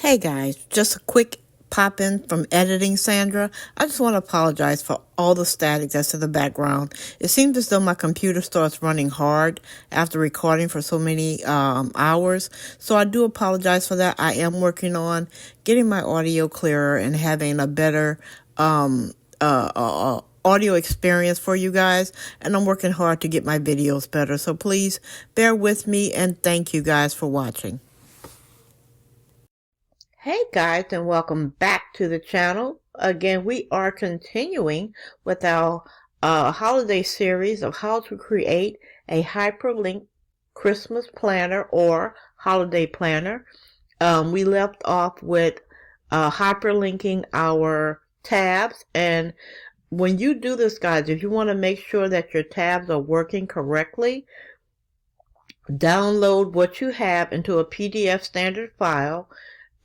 Hey guys, just a quick pop in from editing Sandra. I just want to apologize for all the static that's in the background. It seems as though my computer starts running hard after recording for so many hours. So I do apologize for that. I am working on getting my audio clearer and having a better audio experience for you guys, and I'm working hard to get my videos better. So please bear with me, and thank you guys for watching. Hey guys, and welcome back to the channel. Again, we are continuing with our holiday series of how to create a hyperlinked Christmas planner or holiday planner. We left off with hyperlinking our tabs, and when you do this, guys, if you want to make sure that your tabs are working correctly, download what you have into a PDF standard file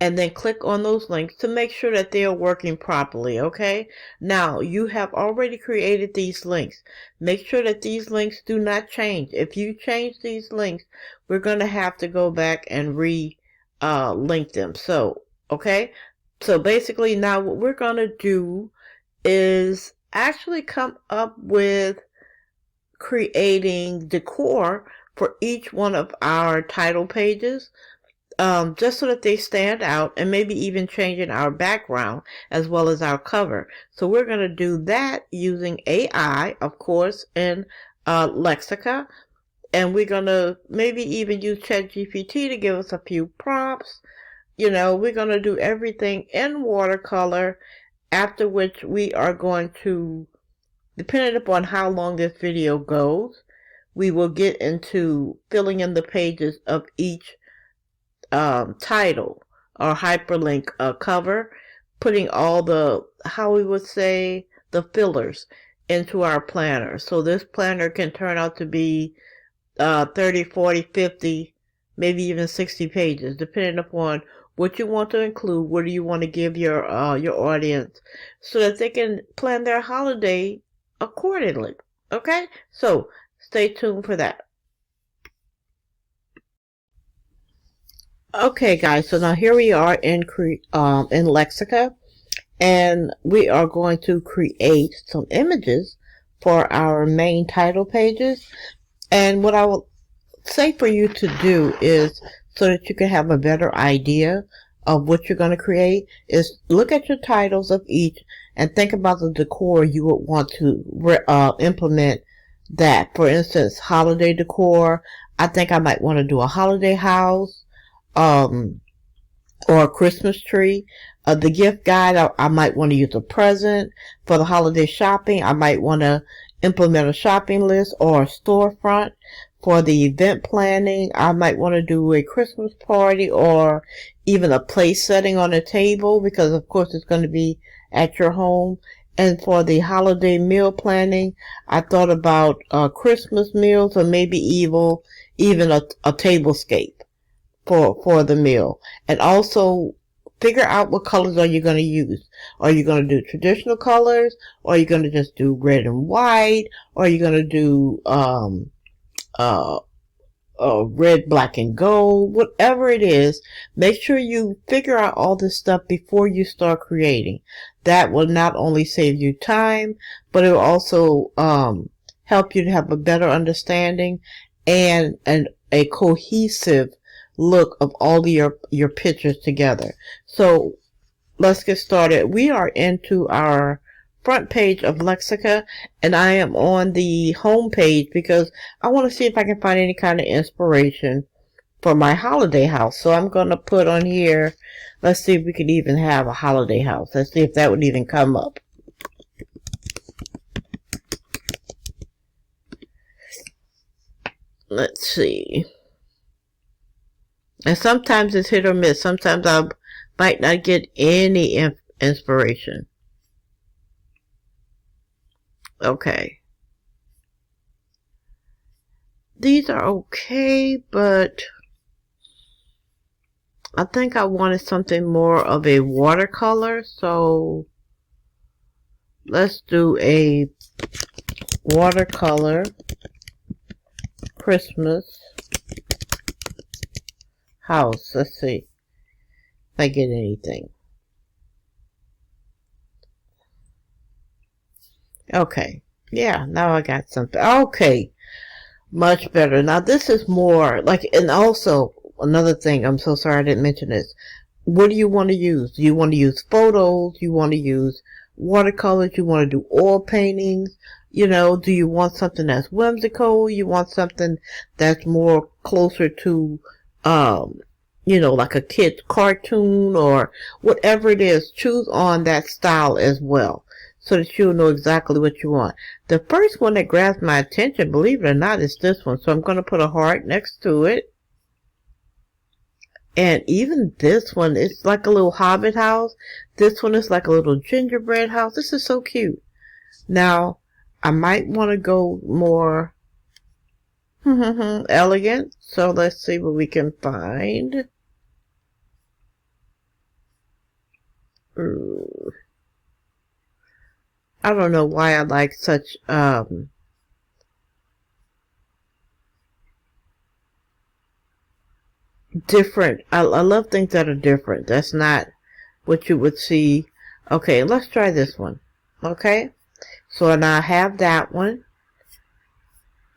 and then click on those links to make sure that they are working properly, okay? Now, you have already created these links. Make sure that these links do not change. If you change these links, we're going to have to go back and link them. So, okay? So basically now what we're going to do is actually come up with creating decor for each one of our title pages. Just so that they stand out, and maybe even changing our background as well as our cover. So we're going to do that using AI, of course, in Lexica, and we're going to maybe even use ChatGPT to give us a few prompts. You know, we're going to do everything in watercolor, after which we are going to, depending upon how long this video goes, we will get into filling in the pages of each title or hyperlink cover, putting all the, how we would say, the fillers into our planner. So this planner can turn out to be 30, 40, 50, maybe even 60 pages, depending upon what you want to include, what do you want to give your audience, so that they can plan their holiday accordingly. Okay? So stay tuned for that. Okay, guys, so now here we are in Lexica, and we are going to create some images for our main title pages. And what I will say for you to do is, so that you can have a better idea of what you're going to create, is look at your titles of each and think about the decor you would want to implement that. For instance, holiday decor. I think I might want to do a holiday house, or a Christmas tree. The gift guide, I might want to use a present. For the holiday shopping, I might want to implement a shopping list or a storefront. For the event planning, I might want to do a Christmas party or even a place setting on a table, because of course it's going to be at your home. And for the holiday meal planning, I thought about Christmas meals, or maybe even a tablescape for the meal. And also figure out what colors are you going to use. Are you going to do traditional colors, or are you going to just do red and white, or are you going to do red, black, and gold? Whatever it is, make sure you figure out all this stuff before you start creating. That will not only save you time, but it will also help you to have a better understanding and a cohesive look of all your pictures together. So let's get started. We are into our front page of Lexica, and I am on the home page because I want to see if I can find any kind of inspiration for my holiday house. So I'm going to put on here, let's see if we could even have a holiday house. Let's see if that would even come up. Let's see. And sometimes it's hit or miss. Sometimes I might not get any inspiration. Okay. These are okay, but I think I wanted something more of a watercolor. So let's do a watercolor Christmas house. Let's see. if I get anything. Okay. Yeah, now I got something. Okay. Much better. Now this is more like, and also another thing, I'm so sorry I didn't mention this. What do you want to use? Do you want to use photos? You want to use watercolors? You want to do oil paintings? You know, do you want something that's whimsical? You want something that's more closer to, you know, like a kid's cartoon or whatever it is. Choose on that style as well so that you'll know exactly what you want. The first one that grabs my attention, believe it or not, is this one. So I'm going to put a heart next to it. And even this one, it's like a little hobbit house. This one is like a little gingerbread house. This is so cute. Now, I might want to go more elegant. So let's see what we can find. I don't know why I like such different. I love things that are different. That's not what you would see. Okay, let's try this one. Okay, so now I have that one.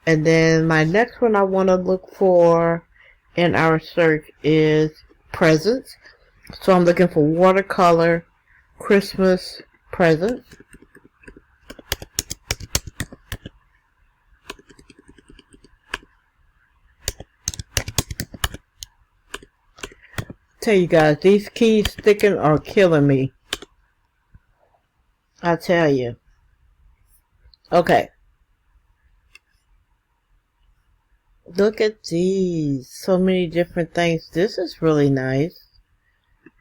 And then my next one I want to look for in our search is presents. So I'm looking for watercolor Christmas presents. Tell you guys, these keys sticking are killing me. I tell you. Okay. Look at these. So many different things. This is really nice.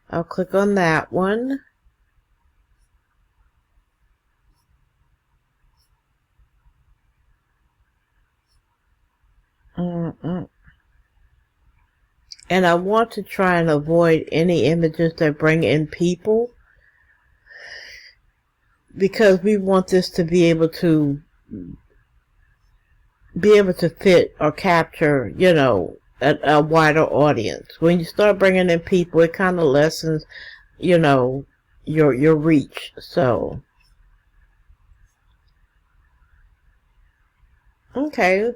I'll click on that one. And I want to try and avoid any images that bring in people, because we want this to be able to fit or capture, you know, a wider audience. When you start bringing in people, it kind of lessens, you know, your reach. So, okay.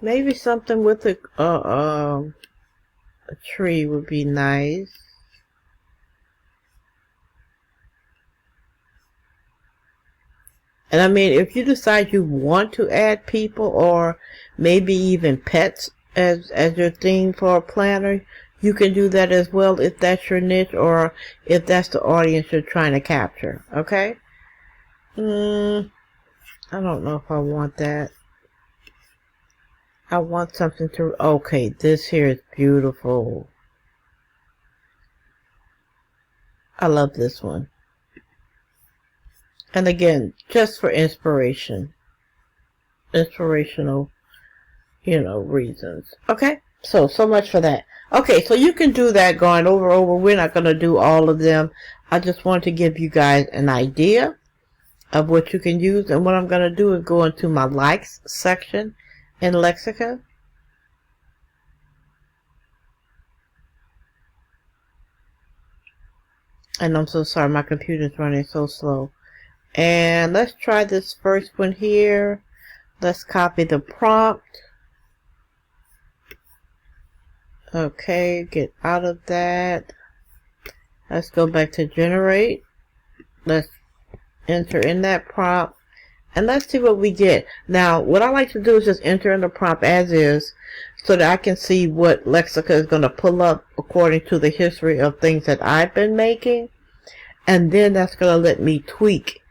Maybe something with a tree would be nice. And I mean, if you decide you want to add people or maybe even pets as your theme for a planner, you can do that as well if that's your niche or if that's the audience you're trying to capture. Okay? I don't know if I want that. I want something to... Okay, this here is beautiful. I love this one. And again, just for inspiration. Inspirational, you know, reasons. Okay? So much for that. Okay, so you can do that going over. We're not going to do all of them. I just want to give you guys an idea of what you can use. And what I'm going to do is go into my likes section in Lexica. And I'm so sorry, my computer's running so slow. And let's try this first one here. Let's copy the prompt. Okay, get out of that. Let's go back to generate. Let's enter in that prompt. And let's see what we get. Now, what I like to do is just enter in the prompt as is so that I can see what Lexica is going to pull up according to the history of things that I've been making. And then that's going to let me tweak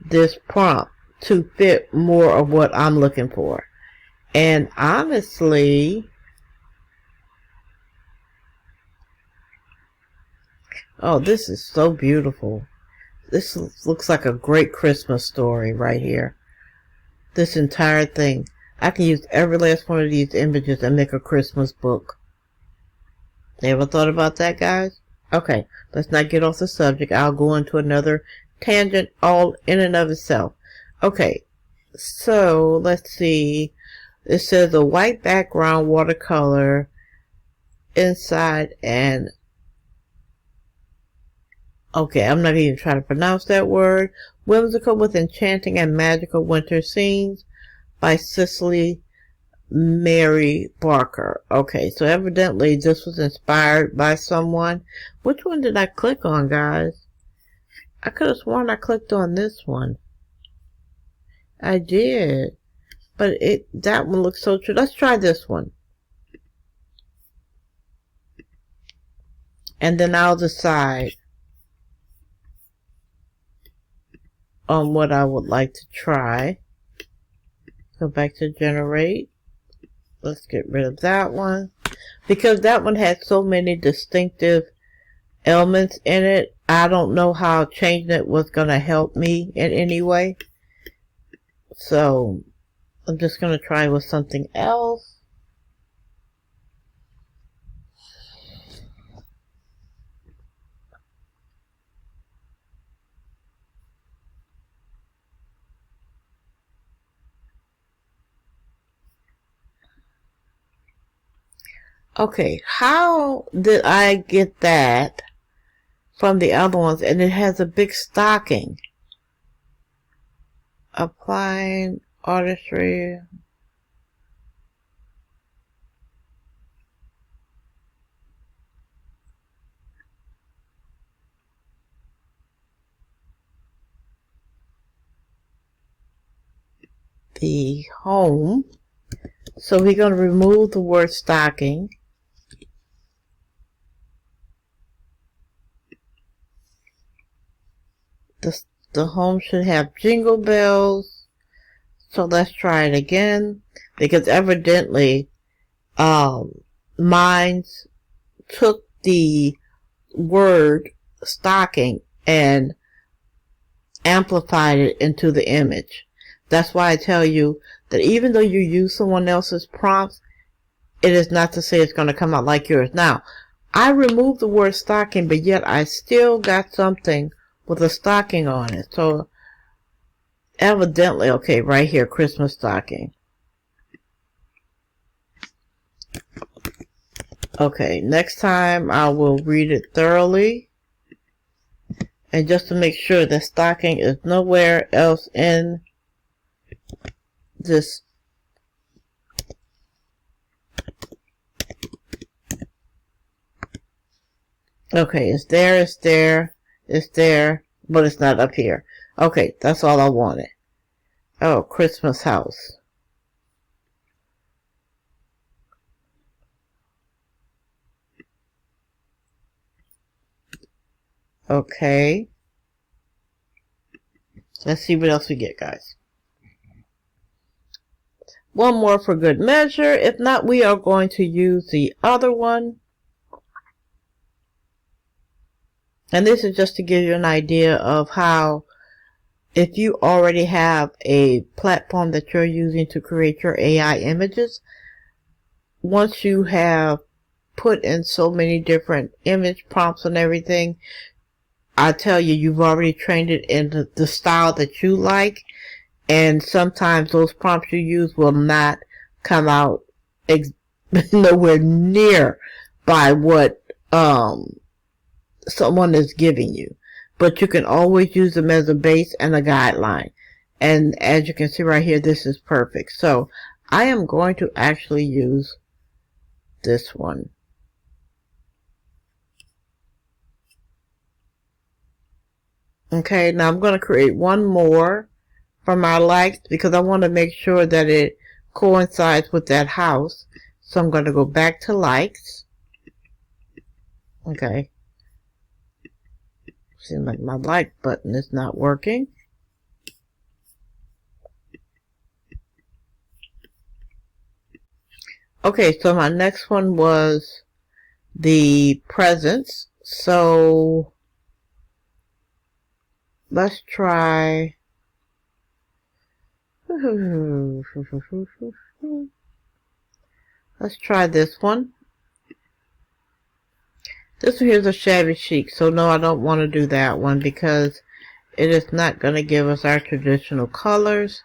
this prompt to fit more of what I'm looking for. And honestly, oh, this is so beautiful. This looks like a great Christmas story right here. This entire thing. I can use every last one of these images and make a Christmas book. Ever thought about that, guys? Okay, let's not get off the subject. I'll go into another tangent all in and of itself. Okay, so let's see. It says a white background watercolor inside and okay, I'm not even trying to pronounce that word. Whimsical with enchanting and magical winter scenes by Cicely Mary Barker. Okay, so evidently this was inspired by someone. Which one did I click on, guys? I could have sworn I clicked on this one. I did. But that one looks so true. Let's try this one. And then I'll decide on what I would like to try. Go back to generate. Let's get rid of that one. Because that one had so many distinctive elements in it. I don't know how changing it was going to help me in any way. So I'm just going to try with something else. Okay, how did I get that from the other ones? And it has a big stocking. Applying artistry. The home. So we're going to remove the word stocking. The home should have jingle bells. So let's try it again. Because evidently, mine took the word stocking and amplified it into the image. That's why I tell you that even though you use someone else's prompts, it is not to say it's going to come out like yours. Now, I removed the word stocking, but yet I still got something with a stocking on it. So, evidently, okay, right here, Christmas stocking. Okay, next time I will read it thoroughly. And just to make sure that stocking is nowhere else in this. Okay, it's there, but it's not up here. Okay, that's all I wanted. Oh, Christmas house. Okay. Let's see what else we get, guys. One more for good measure. If not, we are going to use the other one. And this is just to give you an idea of how, if you already have a platform that you're using to create your AI images, once you have put in so many different image prompts and everything, I tell you, you've already trained it in the style that you like. And sometimes those prompts you use will not come out nowhere near by what someone is giving you. But you can always use them as a base and a guideline. And as you can see right here, this is perfect. So I am going to actually use this one. Okay, now I'm going to create one more from our likes because I want to make sure that it coincides with that house. So I'm going to go back to likes. Okay. Seems like my like button is not working. Okay, so my next one was the presents. So let's try. Let's try this one. This one here is a shabby chic, so no, I don't want to do that one because it is not going to give us our traditional colors.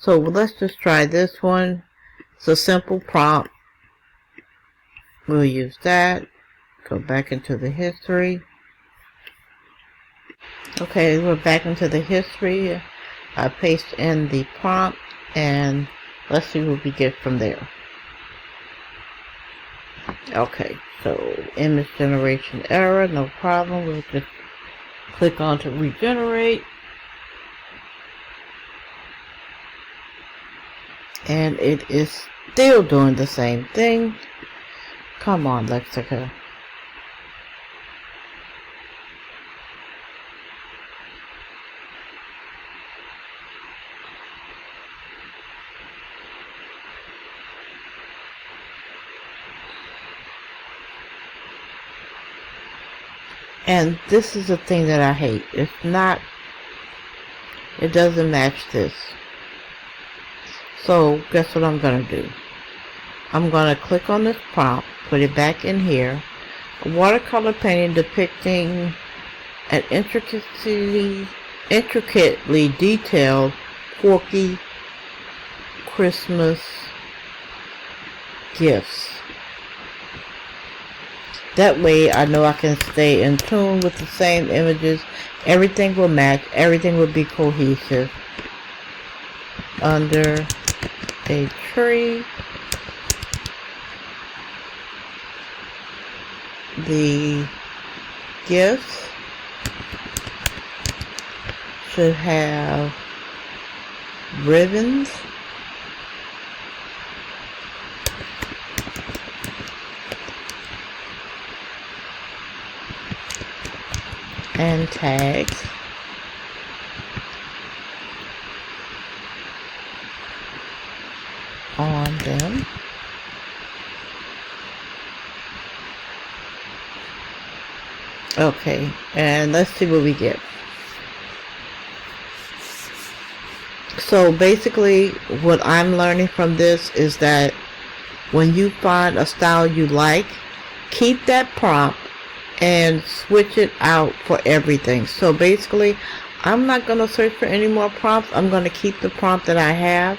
So let's just try this one. It's a simple prompt. We'll use that. Go back into the history. Okay, we're back into the history. I paste in the prompt and let's see what we get from there. Okay, so image generation error, no problem. We'll just click on to regenerate. And it is still doing the same thing. Come on, Lexica. And this is the thing that I hate. It doesn't match this. So guess what I'm going to do? I'm going to click on this prompt, put it back in here. A watercolor painting depicting an intricately detailed quirky Christmas gifts. That way I know I can stay in tune with the same images. Everything will match. Everything will be cohesive. Under a tree. The gifts should have ribbons. And tags. On them. Okay, and let's see what we get. So basically what I'm learning from this is that when you find a style you like, keep that prompt and switch it out for everything. So basically I'm not going to search for any more prompts. I'm going to keep the prompt that I have.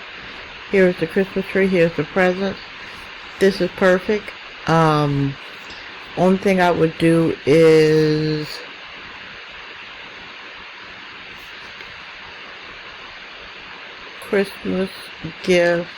Here's the Christmas tree, here's the presents. This is perfect. Only thing I would do is Christmas gifts.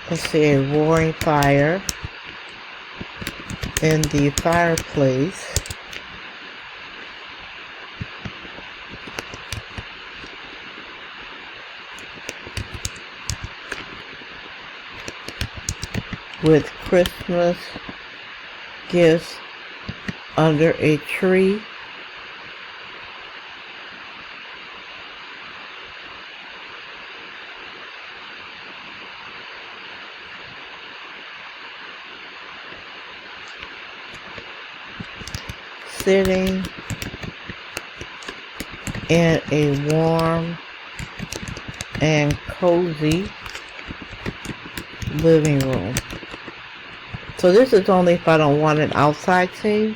Let's see, a roaring fire in the fireplace. With Christmas gifts under a tree. Sitting in a warm and cozy living room. So this is only if I don't want an outside theme.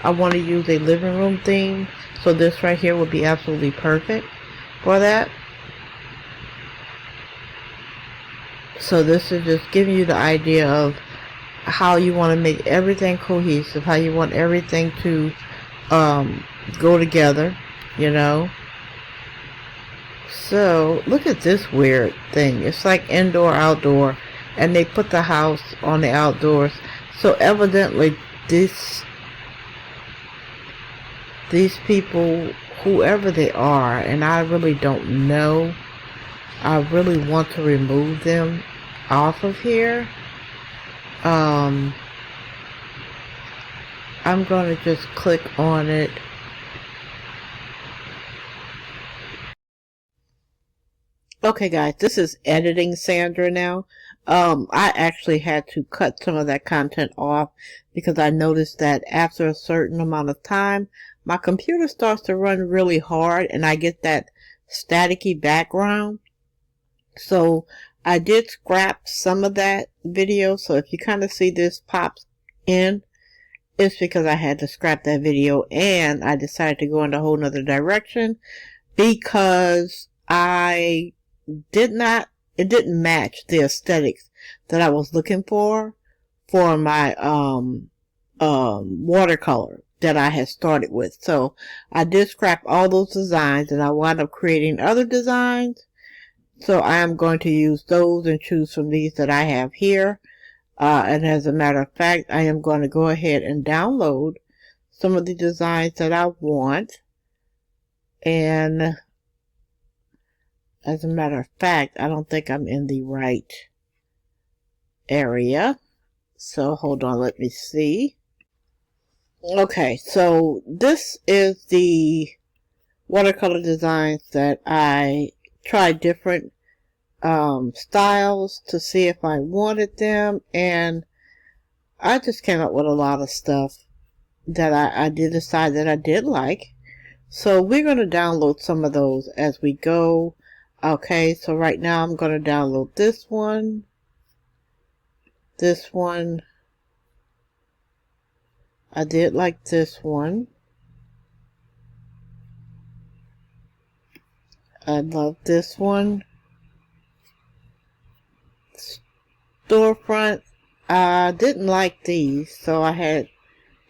I want to use a living room theme. So this right here would be absolutely perfect for that. So this is just giving you the idea of how you want to make everything cohesive, how you want everything to go together, you know. So look at this weird thing. It's like indoor, outdoor, and they put the house on the outdoors. So evidently these people, whoever they are, and I really don't know, I really want to remove them off of here. I'm going to just click on it. Okay guys, this is editing Sandra now. I actually had to cut some of that content off because I noticed that after a certain amount of time, my computer starts to run really hard and I get that staticky background. So I did scrap some of that video, so if you kind of see this pops in, it's because I had to scrap that video and I decided to go in a whole nother direction because it didn't match the aesthetics that I was looking for my watercolor that I had started with. So I did scrap all those designs and I wound up creating other designs. So I am going to use those and choose from these that I have here. And as a matter of fact, I am going to go ahead and download some of the designs that I want. And as a matter of fact, I don't think I'm in the right area. So hold on, let me see. Okay, so this is the watercolor designs that I tried different styles to see if I wanted them, and I just came up with a lot of stuff that I did decide that I did like. So we're going to download some of those as we go. Okay, so right now I'm going to download this one, I did like this one. I love this one. Storefront. I didn't like these, so I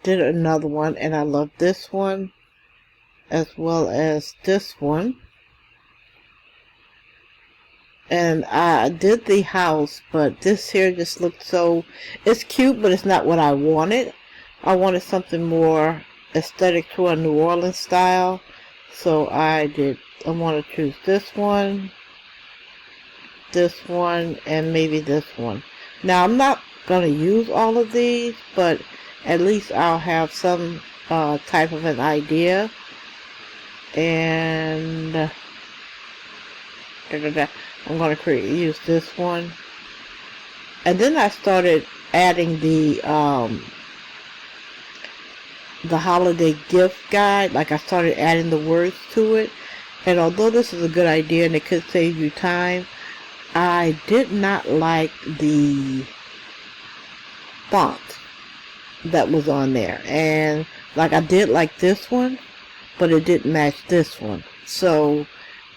did another one, and I love this one as well as this one. And I did the house, but this here just looked so, it's cute, but it's not what I wanted. I wanted something more aesthetic to a New Orleans style. So I want to choose this one, and maybe this one. Now I'm not going to use all of these, but at least I'll have some type of an idea. And I'm going to use this one. And then I started adding the holiday gift guide. Like I started adding the words to it. And although this is a good idea and it could save you time, I did not like the font that was on there. And like I did like this one, but it didn't match this one. So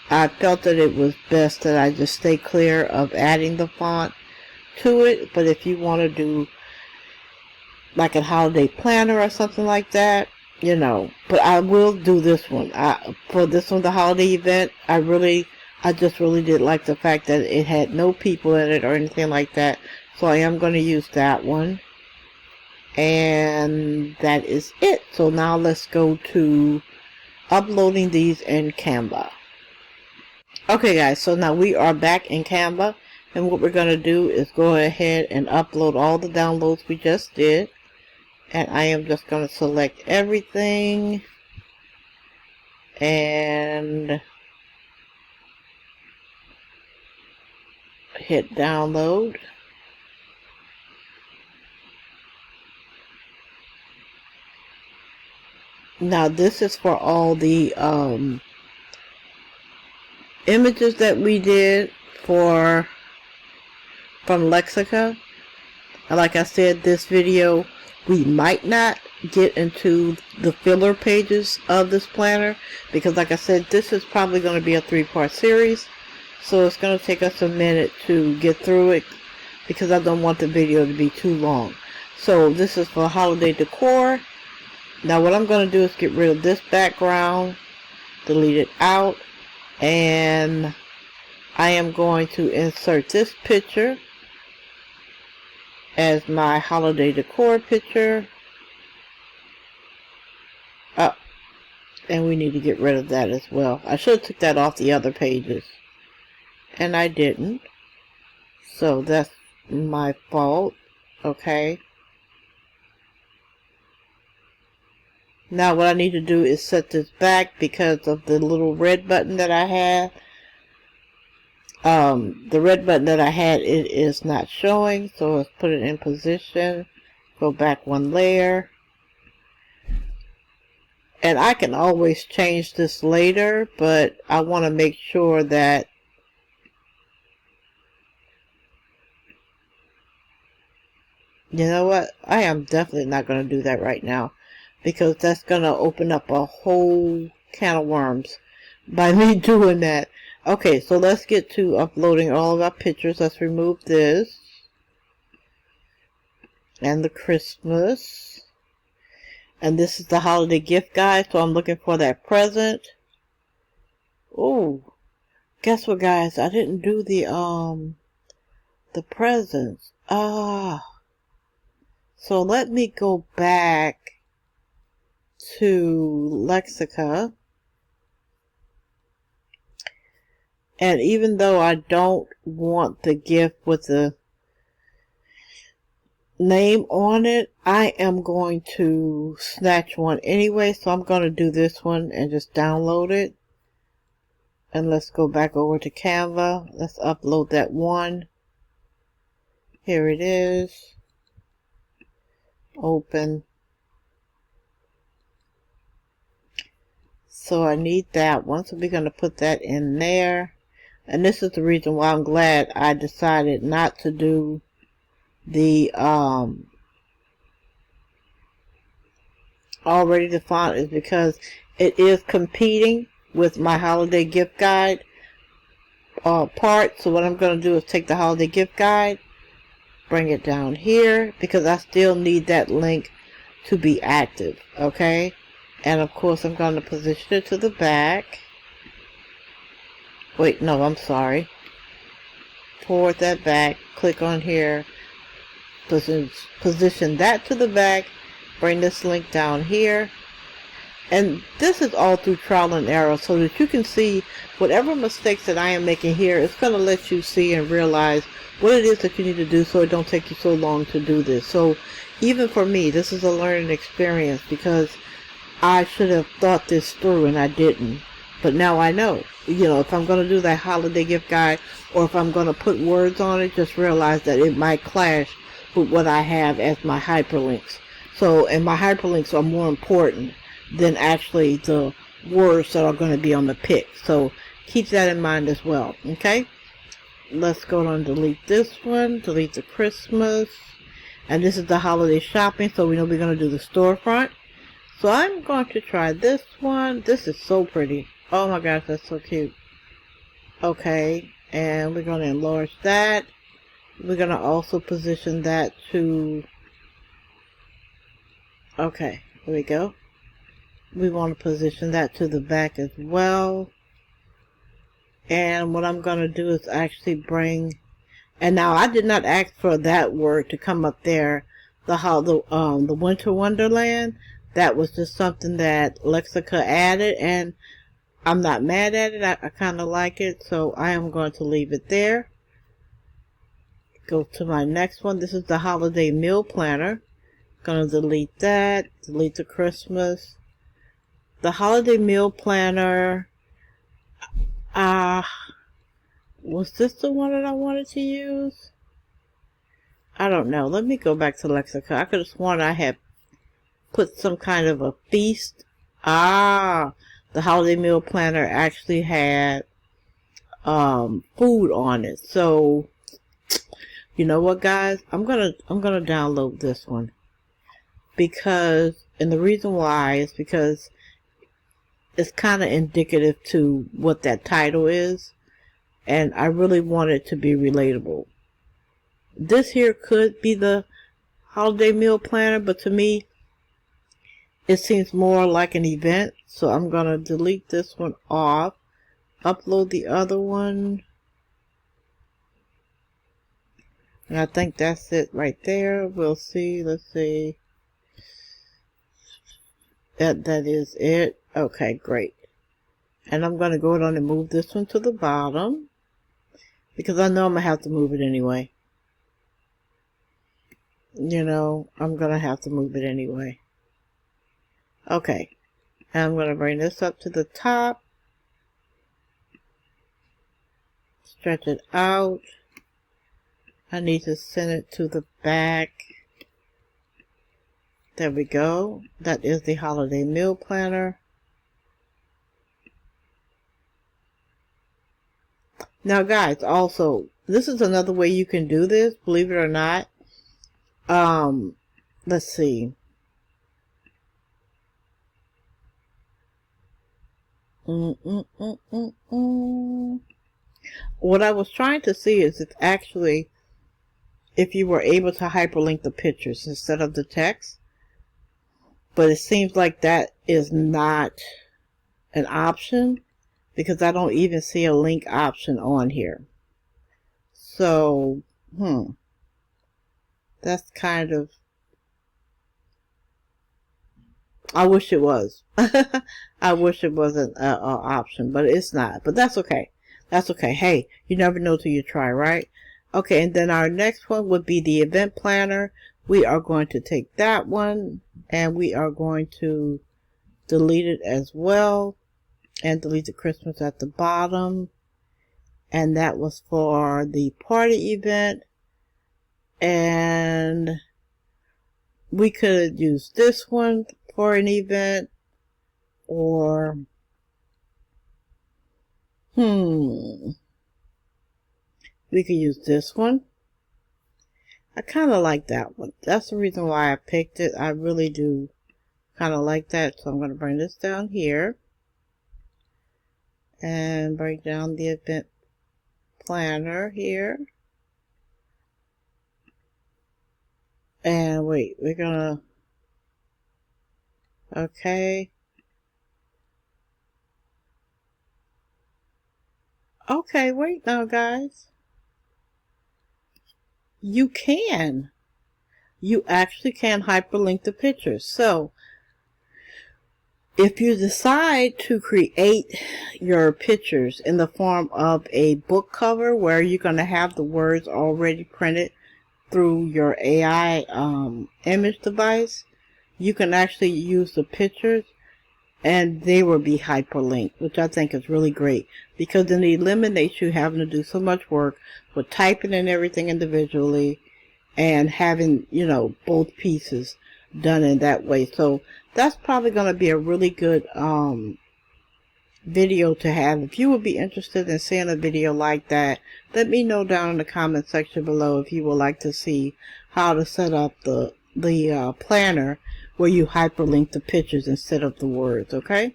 I felt that it was best that I just stay clear of adding the font to it. But if you want to do like a holiday planner or something like that, you know, but I will do this one. For this one, the holiday event, I just really did like the fact that it had no people in it or anything like that. So I am going to use that one. And that is it. So now let's go to uploading these in Canva. Okay guys, so now we are back in Canva, and what we're going to do is go ahead and upload all the downloads we just did. And I am just going to select everything and hit download. Now this is for all the images that we did from Lexica. And like I said, this video, we might not get into the filler pages of this planner because like I said, this is probably going to be a 3-part series. So it's going to take us a minute to get through it because I don't want the video to be too long. So this is for holiday decor. Now what I'm going to do is get rid of this background, delete it out, and I am going to insert this picture as my holiday decor picture. And we need to get rid of that as well. I should have took that off the other pages, and I didn't. So that's my fault. Okay. Now what I need to do is set this back because of the little red button that I had. The red button that I had, it is not showing. So let's put it in position. Go back one layer. And I can always change this later, but I want to make sure that You know what? I am definitely not going to do that right now, because that's going to open up a whole can of worms by me doing that. Okay, so let's get to uploading all of our pictures. Let's remove this and the Christmas. And this is the holiday gift guide, so I'm looking for that present. Oh, guess what, guys? I didn't do the presents. So let me go back to Lexica. And even though I don't want the gift with the name on it, I am going to snatch one anyway. So I'm going to do this one and just download it. And let's go back over to Canva. Let's upload that one. Here it is. Open. So I need that one. So we're going to put that in there. And this is the reason why I'm glad I decided not to do the already the font, is because it is competing with my holiday gift guide part. So what I'm going to do is take the holiday gift guide, bring it down here, because I still need that link to be active. Okay, and of course I'm going to position it to the back. Wait, no, I'm sorry. Forward that back, click on here, position that to the back, bring this link down here. And this is all through trial and error, so that you can see whatever mistakes that I am making here. It's going to let you see and realize what it is that you need to do, so it don't take you so long to do this. So even for me, this is a learning experience, because I should have thought this through and I didn't. But now I know, if I'm going to do that holiday gift guide, or if I'm going to put words on it, just realize that it might clash with what I have as my hyperlinks. So, and my hyperlinks are more important than actually the words that are going to be on the pic. So keep that in mind as well. Okay, let's go on, delete this one, delete the Christmas, and this is the holiday shopping, so we know we're going to do the storefront. So I'm going to try this one. This is so pretty. Oh my gosh, that's so cute. Okay, and we're going to enlarge that. We're going to also position that to, okay, there we go. We want to position that to the back as well. And what I'm going to do is actually bring, and now I did not ask for that word to come up there, the Winter Wonderland. That was just something that Lexica added, and I'm not mad at it. I kind of like it, so I am going to leave it there. Go to my next one. This is the holiday meal planner. Going to delete that, delete the Christmas. The holiday meal planner, was this the one that I wanted to use? I don't know. Let me go back to Lexica. I could have sworn I had put some kind of a feast. The holiday meal planner actually had food on it. So you know what, guys? I'm gonna download this one, because, and the reason why is because it's kind of indicative to what that title is, and I really want it to be relatable. This here could be the holiday meal planner, but to me it seems more like an event, so I'm gonna delete this one off, upload the other one, and I think that's it right there. We'll see. Let's see. That is it. Okay, great. And I'm going to go on and move this one to the bottom, because I know I'm going to have to move it anyway. I'm going to have to move it anyway. Okay. And I'm going to bring this up to the top. Stretch it out. I need to send it to the back. There we go. That is the holiday meal planner. Now guys, also, this is another way you can do this, believe it or not. let's see. What I was trying to see is if you were able to hyperlink the pictures instead of the text. But it seems like that is not an option because I don't even see a link option on here. So, that's kind of, I wish it was. I wish it wasn't an option, but it's not. But that's okay. That's okay. Hey, you never know till you try, right? Okay, and then our next one would be the event planner. We are going to take that one and we are going to delete it as well and delete the Christmas at the bottom. And that was for the party event. And we could use this one for an event, or we could use this one. I kind of like that one. That's the reason why I picked it. I really do kind of like that. So I'm going to bring this down here and bring down the event planner here. And wait, we're going to, okay. Okay, wait now, guys. You actually can hyperlink the pictures. So if you decide to create your pictures in the form of a book cover where you're going to have the words already printed through your AI image device, you can actually use the pictures and they will be hyperlinked, which I think is really great because then it eliminates you having to do so much work with typing and everything individually and having, both pieces done in that way. So that's probably going to be a really good video to have. If you would be interested in seeing a video like that, let me know down in the comment section below if you would like to see how to set up the planner where you hyperlink the pictures instead of the words, okay?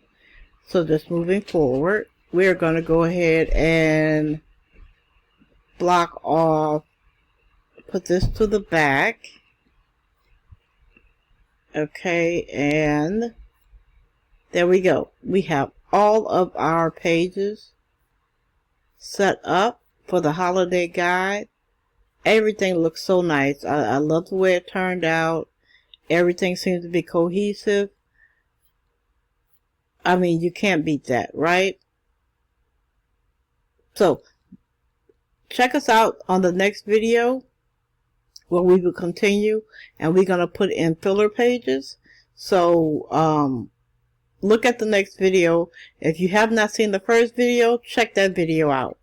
So just moving forward, we're going to go ahead and block off, put this to the back, okay, and there we go. We have all of our pages set up for the holiday guide. Everything looks so nice. I love the way it turned out. Everything seems to be cohesive. I mean, you can't beat that, right? So, check us out on the next video where we will continue and we're going to put in filler pages. So, look at the next video. If you have not seen the first video, check that video out.